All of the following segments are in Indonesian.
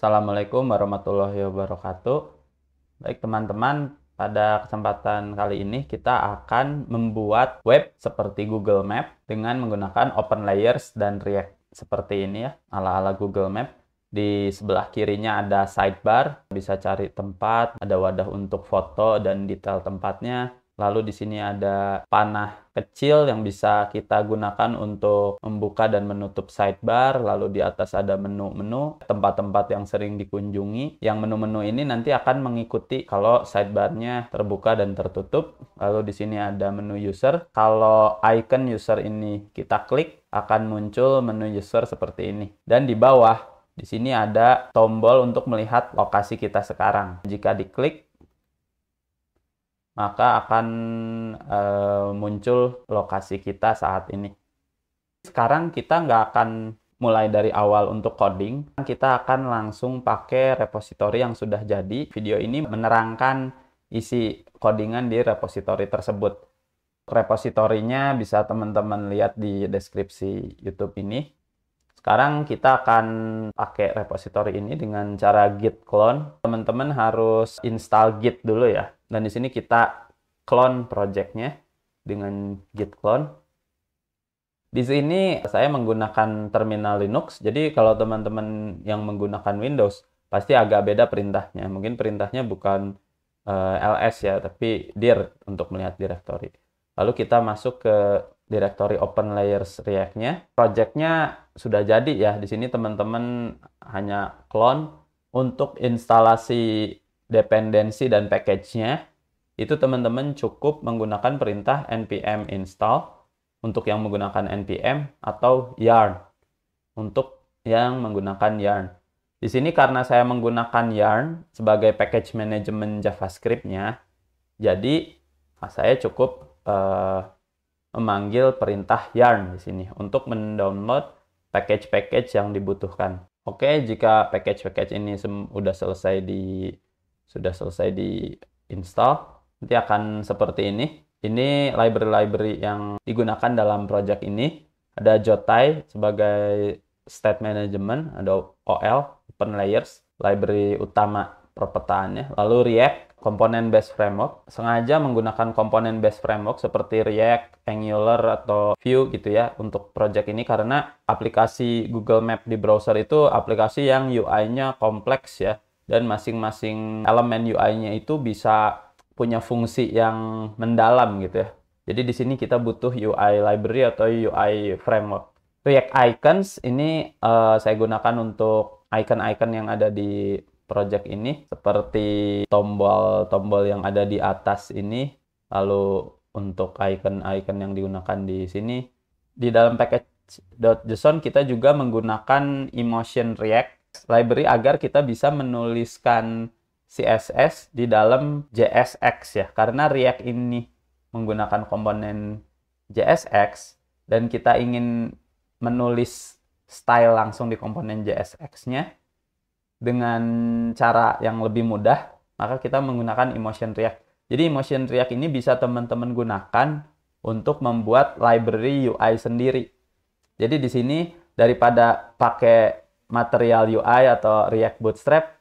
Assalamualaikum warahmatullahi wabarakatuh. Baik teman-teman, pada kesempatan kali ini kita akan membuat web seperti Google Map dengan menggunakan OpenLayers dan React. Seperti ini ya, ala-ala Google Map. Di sebelah kirinya ada sidebar, bisa cari tempat, ada wadah untuk foto dan detail tempatnya. Lalu di sini ada panah kecil yang bisa kita gunakan untuk membuka dan menutup sidebar. Lalu di atas ada menu-menu, tempat-tempat yang sering dikunjungi. Yang menu-menu ini nanti akan mengikuti kalau sidebarnya terbuka dan tertutup. Lalu di sini ada menu user. Kalau icon user ini kita klik, akan muncul menu user seperti ini. Dan di bawah, di sini ada tombol untuk melihat lokasi kita sekarang. Jika diklik, maka akan muncul lokasi kita saat ini. Sekarang kita nggak akan mulai dari awal untuk coding. Kita akan langsung pakai repository yang sudah jadi. Video ini menerangkan isi codingan di repository tersebut. Repositorinya bisa teman-teman lihat di deskripsi YouTube ini. Sekarang kita akan pakai repository ini dengan cara git clone. Teman-teman harus install git dulu ya. Dan di sini kita clone projectnya dengan git clone. Di sini saya menggunakan terminal Linux. Jadi kalau teman-teman yang menggunakan Windows, pasti agak beda perintahnya. Mungkin perintahnya bukan ls ya, tapi dir untuk melihat directory. Lalu kita masuk ke directory OpenLayers React-nya. Project-nya sudah jadi ya. Di sini teman-teman hanya clone. Untuk instalasi dependensi dan package-nya, itu teman-teman cukup menggunakan perintah npm install untuk yang menggunakan npm atau yarn untuk yang menggunakan yarn. Di sini karena saya menggunakan yarn sebagai package management JavaScript-nya, jadi saya cukup memanggil perintah yarn di sini untuk mendownload package-package yang dibutuhkan. Oke, jika package-package ini sudah selesai di install, nanti akan seperti ini. Ini library-library yang digunakan dalam project ini. Ada Jotai sebagai state management, ada OL, OpenLayers, library utama perpetaannya. Lalu React, komponen based framework. Sengaja menggunakan komponen based framework seperti React, Angular, atau Vue gitu ya untuk project ini karena aplikasi Google Map di browser itu aplikasi yang UI-nya kompleks ya. Dan masing-masing elemen UI-nya itu bisa punya fungsi yang mendalam gitu ya. Jadi di sini kita butuh UI library atau UI framework. React Icons ini saya gunakan untuk icon-icon yang ada di project ini seperti tombol-tombol yang ada di atas ini, lalu untuk icon-icon yang digunakan di sini. Di dalam package.json kita juga menggunakan Emotion React library agar kita bisa menuliskan CSS di dalam JSX ya. Karena React ini menggunakan komponen JSX dan kita ingin menulis style langsung di komponen JSX-nya dengan cara yang lebih mudah, maka kita menggunakan Emotion React. Jadi Emotion React ini bisa teman-teman gunakan untuk membuat library UI sendiri. Jadi di sini daripada pakai material UI atau React Bootstrap,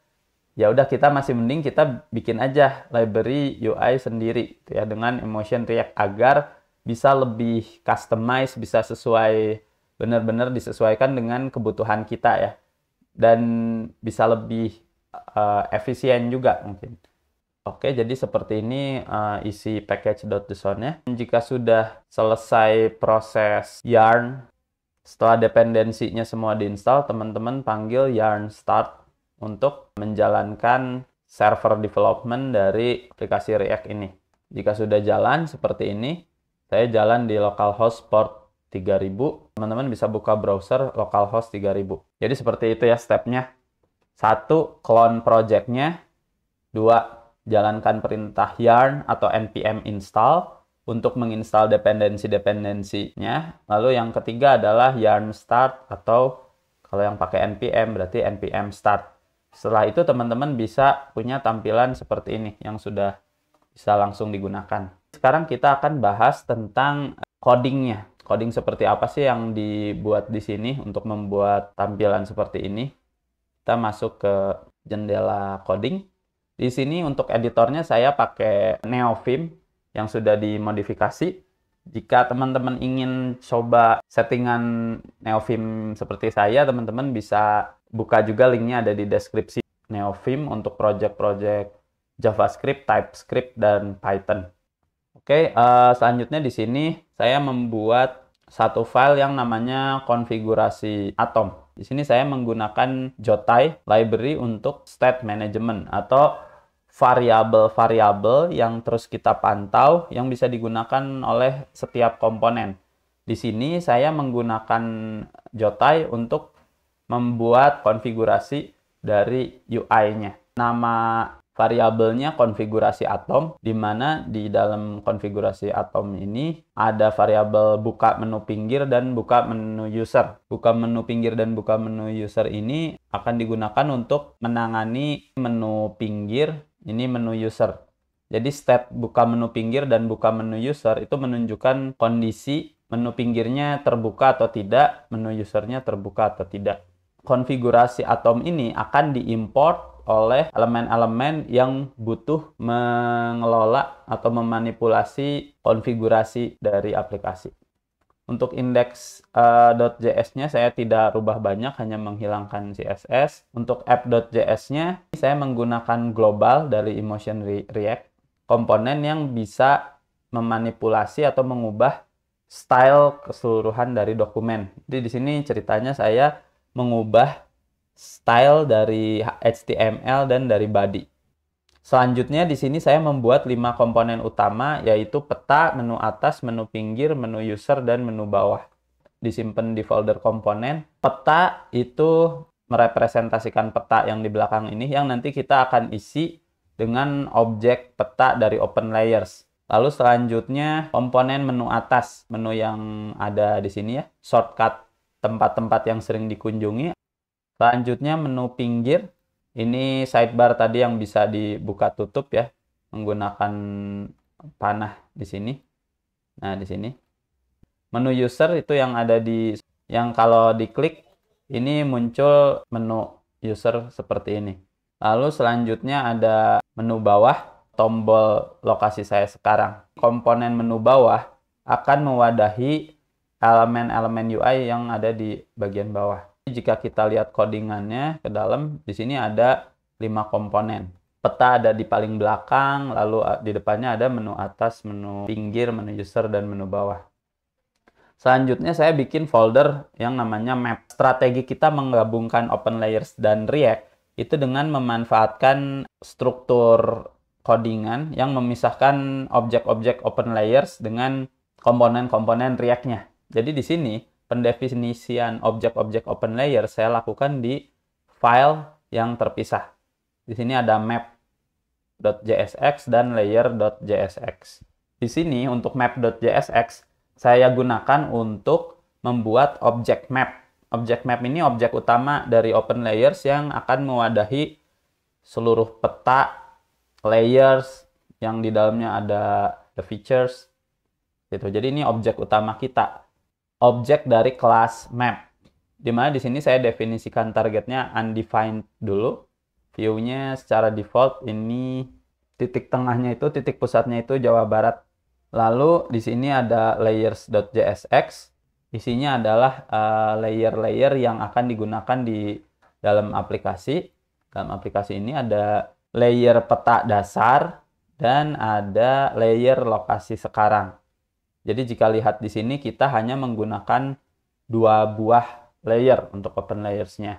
ya udah kita masih mending kita bikin aja library UI sendiri gitu ya dengan Emotion React agar bisa lebih customize, bisa sesuai benar-benar disesuaikan dengan kebutuhan kita ya. Dan bisa lebih efisien juga mungkin. Oke, jadi seperti ini isi package.json-nya. Jika sudah selesai proses yarn, setelah dependensinya semua diinstal, teman-teman panggil yarn start untuk menjalankan server development dari aplikasi React ini. Jika sudah jalan seperti ini, saya jalan di localhost port 3000, teman-teman bisa buka browser localhost 3000. Jadi seperti itu ya stepnya. 1. Clone project-nya. 2. Jalankan perintah yarn atau npm install untuk menginstal dependensi-dependensinya. Lalu yang ketiga adalah yarn start atau kalau yang pakai npm berarti npm start. Setelah itu teman-teman bisa punya tampilan seperti ini yang sudah bisa langsung digunakan. Sekarang kita akan bahas tentang codingnya. Coding seperti apa sih yang dibuat di sini untuk membuat tampilan seperti ini? Kita masuk ke jendela coding. Di sini untuk editornya saya pakai NeoVim yang sudah dimodifikasi. Jika teman-teman ingin coba settingan NeoVim seperti saya, teman-teman bisa buka juga, linknya ada di deskripsi. NeoVim untuk project-project JavaScript, TypeScript, dan Python. Oke, selanjutnya di sini saya membuat satu file yang namanya konfigurasi Atom. Di sini saya menggunakan Jotai library untuk state management atau variabel-variabel yang terus kita pantau yang bisa digunakan oleh setiap komponen. Di sini saya menggunakan Jotai untuk membuat konfigurasi dari UI-nya. Nama variabelnya konfigurasi Atom, di mana di dalam konfigurasi Atom ini ada variabel buka menu pinggir dan buka menu user. Buka menu pinggir dan buka menu user ini akan digunakan untuk menangani menu pinggir, ini menu user. Jadi state buka menu pinggir dan buka menu user itu menunjukkan kondisi menu pinggirnya terbuka atau tidak, menu usernya terbuka atau tidak. Konfigurasi Atom ini akan diimport oleh elemen-elemen yang butuh mengelola atau memanipulasi konfigurasi dari aplikasi. Untuk index.js-nya saya tidak rubah banyak, hanya menghilangkan CSS. Untuk app.js-nya saya menggunakan global dari Emotion React, komponen yang bisa memanipulasi atau mengubah style keseluruhan dari dokumen. Jadi di sini ceritanya saya mengubah style dari HTML dan dari body. Selanjutnya di sini saya membuat 5 komponen utama, yaitu peta, menu atas, menu pinggir, menu user, dan menu bawah. Disimpan di folder komponen. Peta itu merepresentasikan peta yang di belakang ini, yang nanti kita akan isi dengan objek peta dari OpenLayers. Lalu selanjutnya komponen menu atas, menu yang ada di sini ya, shortcut tempat-tempat yang sering dikunjungi. Selanjutnya menu pinggir, ini sidebar tadi yang bisa dibuka tutup ya, menggunakan panah di sini. Nah, di sini. Menu user itu yang ada yang kalau diklik ini muncul menu user seperti ini. Lalu selanjutnya ada menu bawah, tombol lokasi saya sekarang. Komponen menu bawah akan mewadahi elemen-elemen UI yang ada di bagian bawah. Jika kita lihat codingannya ke dalam, di sini ada 5 komponen. Peta ada di paling belakang, lalu di depannya ada menu atas, menu pinggir, menu user, dan menu bawah. Selanjutnya saya bikin folder yang namanya map. Strategi kita menggabungkan OpenLayers dan React itu dengan memanfaatkan struktur codingan yang memisahkan objek-objek OpenLayers dengan komponen-komponen React-nya. Jadi di sini pendefinisian objek-objek OpenLayers saya lakukan di file yang terpisah. Di sini ada map.jsx dan layer.jsx. Di sini untuk map.jsx saya gunakan untuk membuat objek map. Objek map ini objek utama dari OpenLayers yang akan mewadahi seluruh peta, layers yang di dalamnya ada the features gitu. Jadi ini objek utama kita. Objek dari kelas map. Dimana di sini saya definisikan targetnya undefined dulu. View-nya secara default ini titik tengahnya itu, titik pusatnya itu Jawa Barat. Lalu di sini ada layers.jsx. Isinya adalah layer-layer yang akan digunakan di dalam aplikasi. Dalam aplikasi ini ada layer peta dasar dan ada layer lokasi sekarang. Jadi jika lihat di sini kita hanya menggunakan 2 buah layer untuk OpenLayers-nya.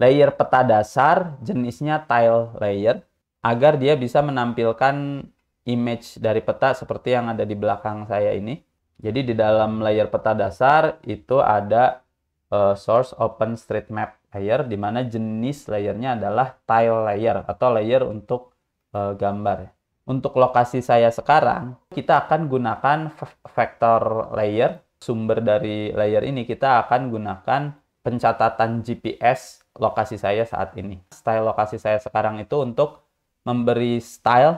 Layer peta dasar jenisnya tile layer agar dia bisa menampilkan image dari peta seperti yang ada di belakang saya ini. Jadi di dalam layer peta dasar itu ada source OpenStreetMap layer, di mana jenis layernya adalah tile layer atau layer untuk gambar. Untuk lokasi saya sekarang, kita akan gunakan vector layer. Sumber dari layer ini kita akan gunakan pencatatan GPS lokasi saya saat ini. Style lokasi saya sekarang itu untuk memberi style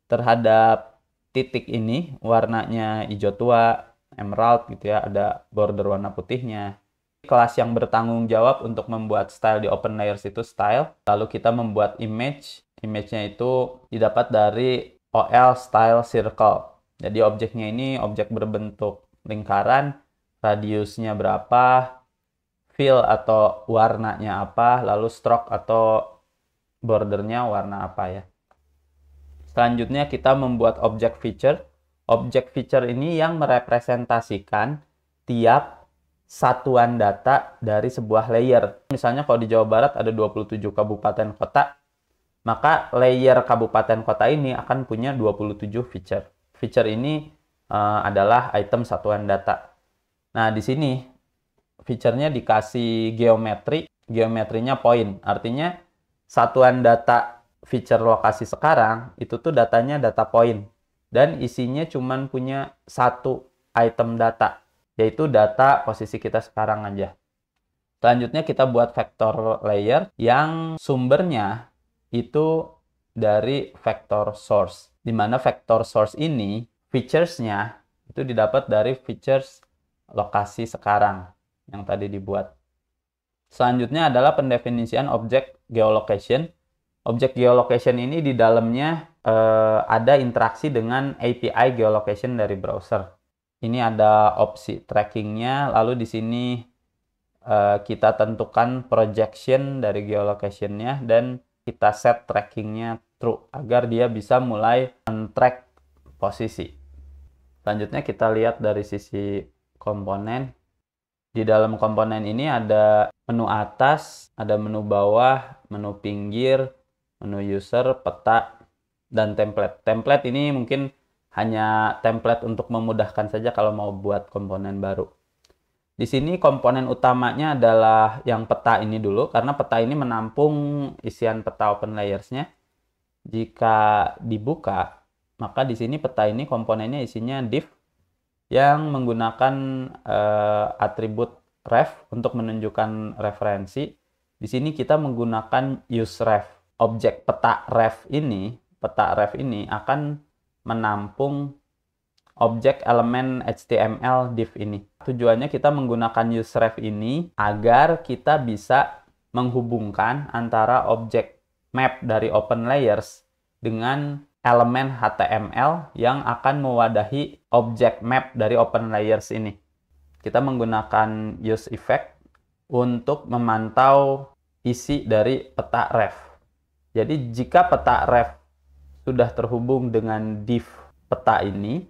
terhadap titik ini, warnanya hijau tua, emerald gitu ya, ada border warna putihnya. Kelas yang bertanggung jawab untuk membuat style di OpenLayers itu style. Lalu kita membuat image. Image-nya itu didapat dari OL style circle. Jadi objeknya ini objek berbentuk lingkaran, radiusnya berapa, fill atau warnanya apa, lalu stroke atau bordernya warna apa ya. Selanjutnya kita membuat objek feature. Objek feature ini yang merepresentasikan tiap satuan data dari sebuah layer. Misalnya kalau di Jawa Barat ada 27 kabupaten kota, maka layer kabupaten kota ini akan punya 27 feature. Feature ini adalah item satuan data. Nah, di sini feature-nya dikasih geometri, geometrinya point. Artinya satuan data feature lokasi sekarang itu tuh datanya data point dan isinya cuman punya satu item data, yaitu data posisi kita sekarang aja. Selanjutnya kita buat vector layer yang sumbernya itu dari vector source. Di mana vector source ini, features-nya itu didapat dari features lokasi sekarang yang tadi dibuat. Selanjutnya adalah pendefinisian objek geolocation. Objek geolocation ini di dalamnya ada interaksi dengan API geolocation dari browser. Ini ada opsi trackingnya, lalu di sini kita tentukan projection dari geolocation-nya dan kita set trackingnya true agar dia bisa mulai men-track posisi. Selanjutnya kita lihat dari sisi komponen. Di dalam komponen ini ada menu atas, ada menu bawah, menu pinggir, menu user, peta, dan template. Template ini mungkin hanya template untuk memudahkan saja kalau mau buat komponen baru. Di sini komponen utamanya adalah yang peta ini dulu, karena peta ini menampung isian peta OpenLayers-nya. Jika dibuka, maka di sini peta ini komponennya isinya div yang menggunakan atribut ref untuk menunjukkan referensi. Di sini kita menggunakan useRef. Objek peta ref ini akan menampung objek elemen HTML div ini. Tujuannya kita menggunakan useRef ini agar kita bisa menghubungkan antara objek map dari OpenLayers dengan elemen HTML yang akan mewadahi objek map dari OpenLayers ini. Kita menggunakan useEffect untuk memantau isi dari peta ref. Jadi jika peta ref sudah terhubung dengan div peta ini,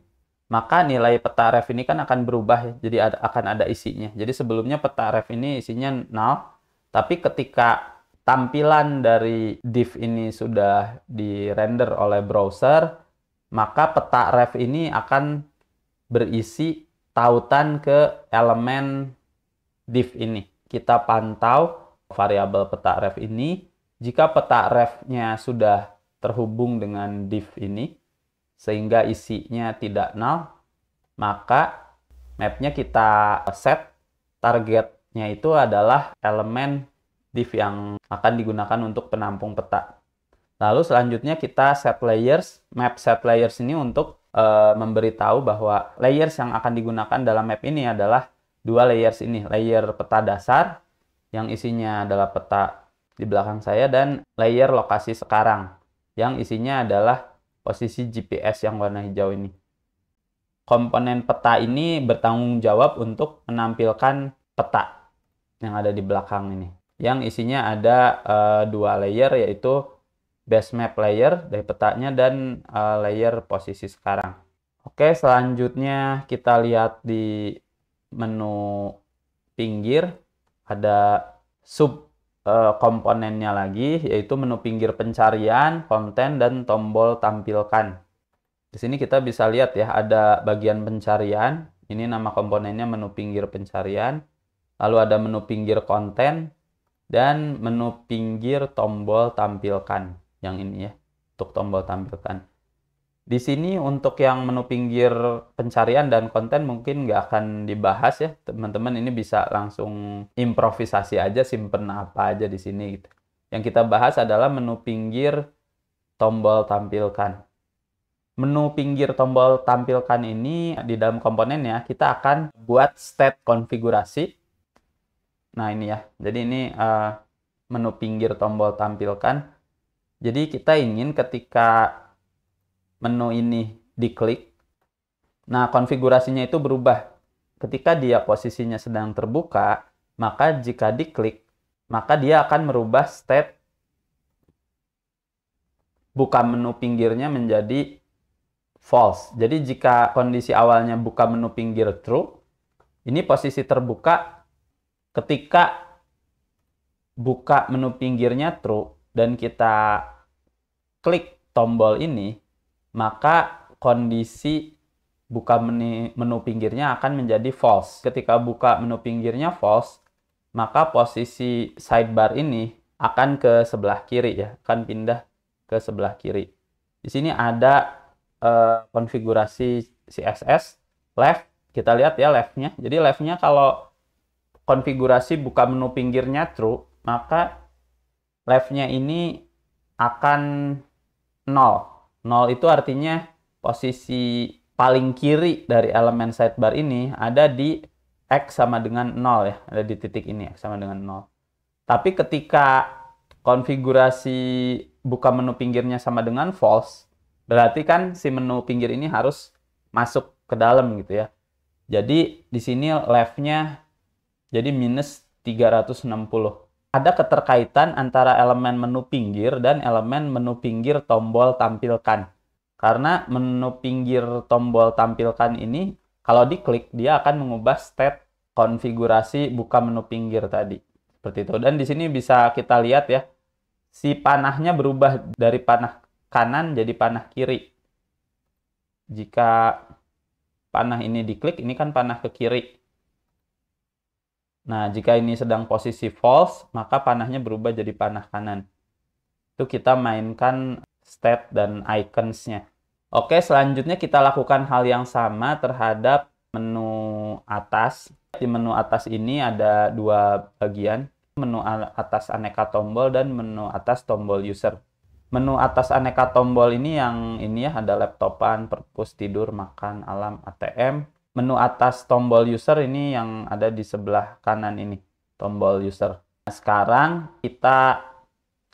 maka nilai peta ref ini kan akan berubah, jadi akan ada isinya. Jadi sebelumnya peta ref ini isinya null, tapi ketika tampilan dari div ini sudah di-render oleh browser, maka peta ref ini akan berisi tautan ke elemen div ini. Kita pantau variabel peta ref ini. Jika peta ref-nya sudah terhubung dengan div ini, sehingga isinya tidak null, maka mapnya kita set, targetnya itu adalah elemen div yang akan digunakan untuk penampung peta. Lalu selanjutnya kita set layers. Map set layers ini untuk memberitahu bahwa layers yang akan digunakan dalam map ini adalah dua layers ini. Layer peta dasar yang isinya adalah peta di belakang saya dan layer lokasi sekarang yang isinya adalah posisi GPS yang warna hijau ini. Komponen peta ini bertanggung jawab untuk menampilkan peta yang ada di belakang ini. Yang isinya ada dua layer, yaitu base map layer dari petanya dan layer posisi sekarang. Oke, selanjutnya kita lihat di menu pinggir ada sub komponennya lagi, yaitu menu pinggir pencarian, konten, dan tombol tampilkan. Di sini kita bisa lihat ya, ada bagian pencarian. Ini nama komponennya menu pinggir pencarian. Lalu ada menu pinggir konten dan menu pinggir tombol tampilkan. Yang ini ya, untuk tombol tampilkan. Di sini untuk yang menu pinggir pencarian dan konten mungkin nggak akan dibahas ya, teman-teman. Ini bisa langsung improvisasi aja, simpen apa aja di sini gitu. Yang kita bahas adalah menu pinggir tombol tampilkan. Menu pinggir tombol tampilkan ini di dalam komponennya kita akan buat state konfigurasi. Nah ini ya, jadi ini menu pinggir tombol tampilkan. Jadi kita ingin ketika menu ini diklik, nah konfigurasinya itu berubah. Ketika dia posisinya sedang terbuka, maka jika diklik, maka dia akan merubah state buka menu pinggirnya menjadi false. Jadi jika kondisi awalnya buka menu pinggir true, ini posisi terbuka. Ketika buka menu pinggirnya true dan kita klik tombol ini, maka kondisi buka menu pinggirnya akan menjadi false. Ketika buka menu pinggirnya false, maka posisi sidebar ini akan ke sebelah kiri ya, akan pindah ke sebelah kiri. Di sini ada konfigurasi CSS left. Kita lihat ya leftnya. Jadi leftnya kalau konfigurasi buka menu pinggirnya true, maka leftnya ini akan 0. 0 itu artinya posisi paling kiri dari elemen sidebar ini ada di X sama dengan 0 ya. Ada di titik ini X sama dengan 0. Tapi ketika konfigurasi buka menu pinggirnya sama dengan false, berarti kan si menu pinggir ini harus masuk ke dalam gitu ya. Jadi di sini leftnya jadi minus 360. Ada keterkaitan antara elemen menu pinggir dan elemen menu pinggir tombol tampilkan. Karena menu pinggir tombol tampilkan ini, kalau diklik, dia akan mengubah state konfigurasi buka menu pinggir tadi. Seperti itu. Dan di sini bisa kita lihat ya, si panahnya berubah dari panah kanan jadi panah kiri. Jika panah ini diklik, ini kan panah ke kiri. Nah, jika ini sedang posisi false, maka panahnya berubah jadi panah kanan. Itu kita mainkan state dan icons-nya. Oke, selanjutnya kita lakukan hal yang sama terhadap menu atas. Di menu atas ini ada dua bagian. Menu atas aneka tombol dan menu atas tombol user. Menu atas aneka tombol ini yang ini ya, ada laptopan, perpus, tidur, makan, alam, ATM. Menu atas tombol user ini yang ada di sebelah kanan ini, tombol user. Nah, sekarang kita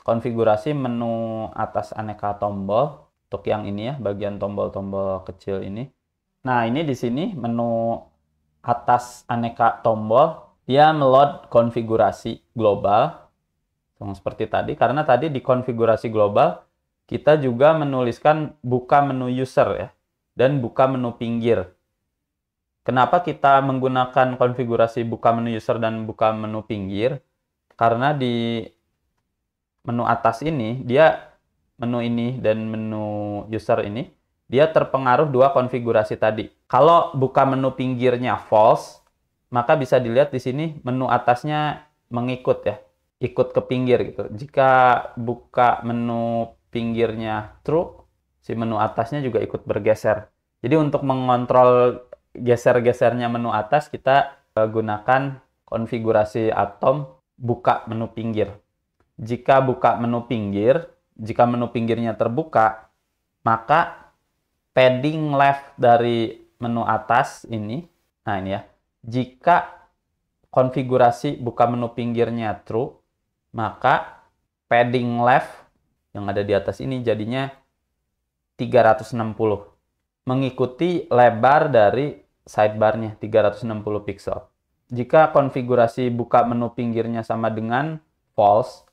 konfigurasi menu atas aneka tombol untuk yang ini ya, bagian tombol-tombol kecil ini. Nah, ini di sini menu atas aneka tombol, dia meload konfigurasi global seperti tadi, karena tadi di konfigurasi global kita juga menuliskan buka menu user ya dan buka menu pinggir. Kenapa kita menggunakan konfigurasi buka menu user dan buka menu pinggir? Karena di menu atas ini, menu ini dan menu user ini, dia terpengaruh dua konfigurasi tadi. Kalau buka menu pinggirnya false, maka bisa dilihat di sini menu atasnya mengikut ya, ikut ke pinggir gitu. Jika buka menu pinggirnya true, si menu atasnya juga ikut bergeser. Jadi untuk mengontrol geser-gesernya menu atas, kita gunakan konfigurasi atom buka menu pinggir. Jika buka menu pinggir, jika menu pinggirnya terbuka, maka padding left dari menu atas ini, nah ini ya, jika konfigurasi buka menu pinggirnya true, maka padding left yang ada di atas ini jadinya 360. Mengikuti lebar dari sidebarnya 360 pixel. Jika konfigurasi buka menu pinggirnya sama dengan false,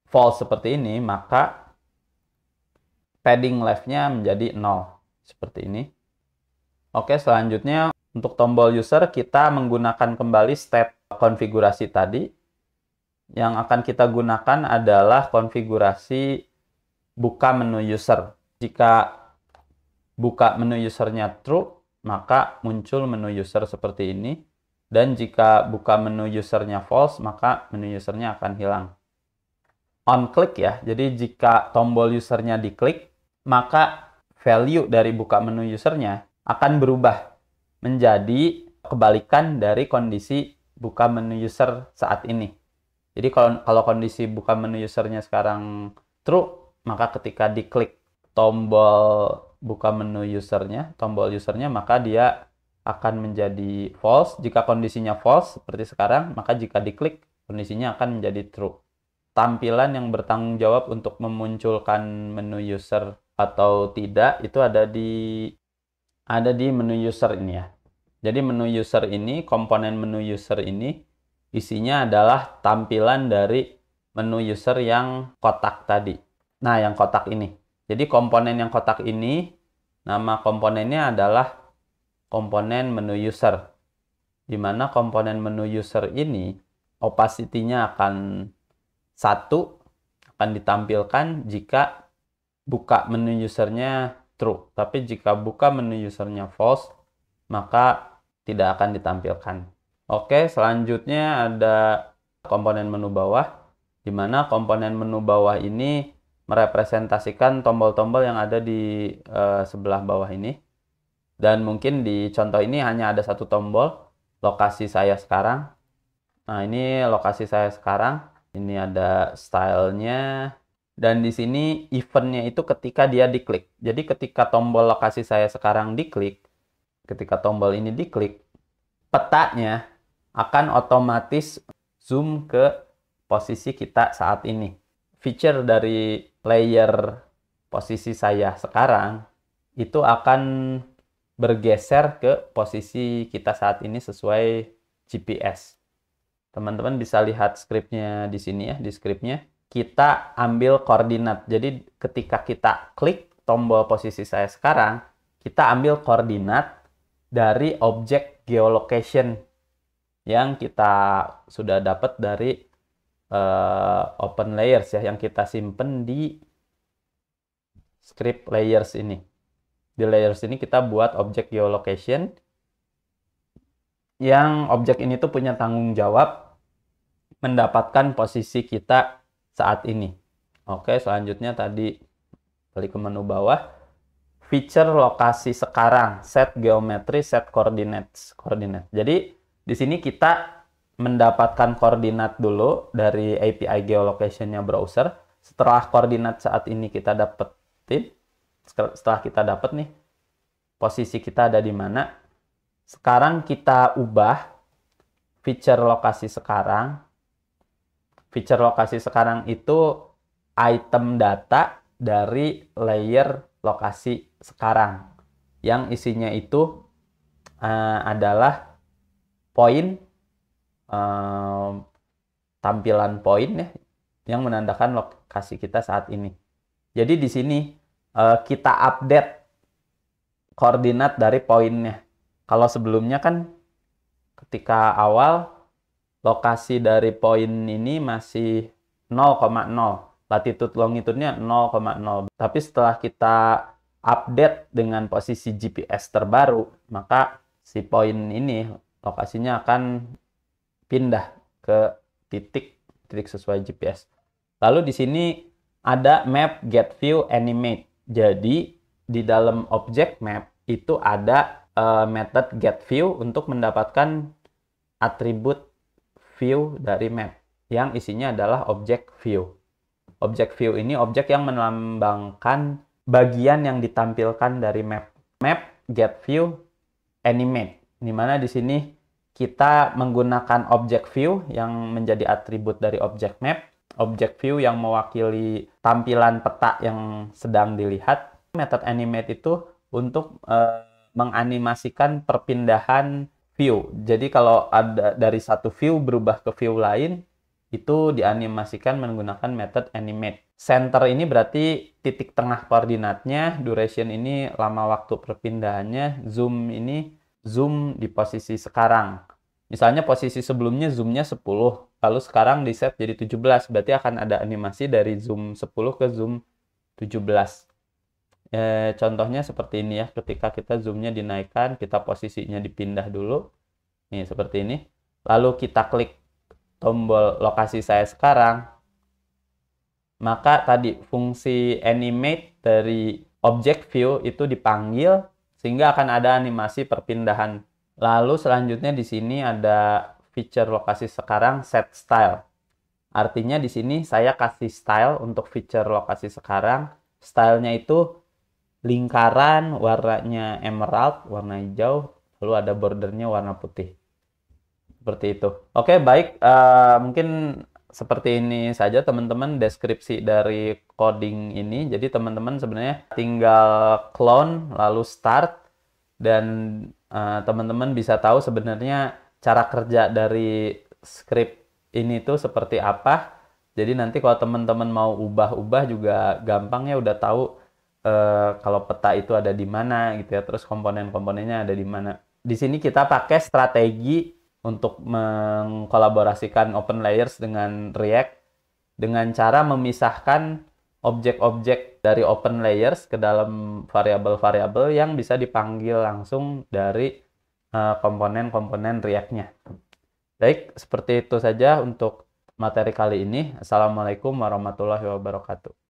false seperti ini, maka padding left-nya menjadi 0. Seperti ini. Oke, selanjutnya untuk tombol user kita menggunakan kembali state konfigurasi tadi. Yang akan kita gunakan adalah konfigurasi buka menu user. Jika buka menu usernya true, maka muncul menu user seperti ini. Dan jika buka menu usernya false, maka menu usernya akan hilang. On click ya, jadi jika tombol usernya diklik, maka value dari buka menu usernya akan berubah menjadi kebalikan dari kondisi buka menu user saat ini. Jadi kalau kondisi buka menu usernya sekarang true, maka ketika diklik tombol buka menu usernya, maka dia akan menjadi false. Jika kondisinya false seperti sekarang, maka jika diklik kondisinya akan menjadi true. Tampilan yang bertanggung jawab untuk memunculkan menu user atau tidak itu ada di menu user ini ya. Jadi menu user ini, komponen menu user ini isinya adalah tampilan dari menu user yang kotak tadi. Nah, yang kotak ini. Jadi komponen yang kotak ini, nama komponennya adalah komponen menu user. Di mana komponen menu user ini, opacity-nya akan 1, akan ditampilkan jika buka menu usernya true. Tapi jika buka menu usernya false, maka tidak akan ditampilkan. Oke, selanjutnya ada komponen menu bawah, di mana komponen menu bawah ini merepresentasikan tombol-tombol yang ada di sebelah bawah ini. Dan mungkin di contoh ini hanya ada satu tombol, lokasi saya sekarang. Nah, ini lokasi saya sekarang. Ini ada stylenya. Dan di sini eventnya itu ketika dia diklik. Jadi ketika tombol lokasi saya sekarang diklik, ketika tombol ini diklik, petanya akan otomatis zoom ke posisi kita saat ini. Feature dari layer posisi saya sekarang itu akan bergeser ke posisi kita saat ini sesuai GPS. Teman-teman bisa lihat skripnya di sini ya, di skripnya. Kita ambil koordinat. Jadi ketika kita klik tombol posisi saya sekarang, kita ambil koordinat dari objek geolocation yang kita sudah dapat dari open layers ya, yang kita simpen di script layers ini. Di layers ini kita buat objek geolocation yang objek ini tuh punya tanggung jawab mendapatkan posisi kita saat ini. Oke, selanjutnya tadi balik ke menu bawah. Feature lokasi sekarang, set geometry, set coordinates. Jadi di sini kita mendapatkan koordinat dulu dari API geolocation-nya browser. Setelah koordinat saat ini kita dapetin, setelah kita dapat nih posisi kita ada di mana, sekarang kita ubah feature lokasi sekarang. Feature lokasi sekarang itu item data dari layer lokasi sekarang, yang isinya itu adalah poin, tampilan poin ya, yang menandakan lokasi kita saat ini. Jadi di sini kita update koordinat dari poinnya. Kalau sebelumnya kan ketika awal lokasi dari poin ini masih 0,0. Latitude longitude-nya 0,0. Tapi setelah kita update dengan posisi GPS terbaru, maka si poin ini lokasinya akan pindah ke titik sesuai GPS. Lalu di sini ada map, get view, animate. Jadi di dalam objek map itu ada method get view untuk mendapatkan atribut view dari map yang isinya adalah objek view. Objek view ini objek yang melambangkan bagian yang ditampilkan dari map. Map, get view, animate. Di mana di sini kita menggunakan objek view yang menjadi atribut dari objek map. Objek view yang mewakili tampilan peta yang sedang dilihat. Method animate itu untuk menganimasikan perpindahan view. Jadi kalau ada dari satu view berubah ke view lain, itu dianimasikan menggunakan method animate. Center ini berarti titik tengah koordinatnya, duration ini lama waktu perpindahannya, zoom ini zoom di posisi sekarang. Misalnya posisi sebelumnya zoomnya 10, lalu sekarang di set jadi 17, berarti akan ada animasi dari zoom 10 ke zoom 17. Contohnya seperti ini ya, ketika kita zoomnya dinaikkan, kita posisinya dipindah dulu. Nih, seperti ini. Lalu kita klik tombol lokasi saya sekarang, maka tadi fungsi animate dari object view itu dipanggil sehingga akan ada animasi perpindahan. Lalu selanjutnya di sini ada feature lokasi sekarang set style. Artinya di sini saya kasih style untuk feature lokasi sekarang. Stylenya itu lingkaran, warnanya emerald, warna hijau, lalu ada bordernya warna putih. Seperti itu. Oke, baik. Mungkin seperti ini saja teman-teman deskripsi dari coding ini. Jadi teman-teman sebenarnya tinggal clone lalu start dan teman-teman bisa tahu sebenarnya cara kerja dari script ini tuh seperti apa. Jadi nanti kalau teman-teman mau ubah-ubah juga gampang ya, udah tahu kalau peta itu ada di mana gitu ya, terus komponen-komponennya ada di mana. Di sini kita pakai strategi untuk mengkolaborasikan Open Layers dengan React dengan cara memisahkan objek-objek dari Open Layers ke dalam variabel-variabel yang bisa dipanggil langsung dari komponen-komponen React-nya. Baik, seperti itu saja untuk materi kali ini. Assalamualaikum warahmatullahi wabarakatuh.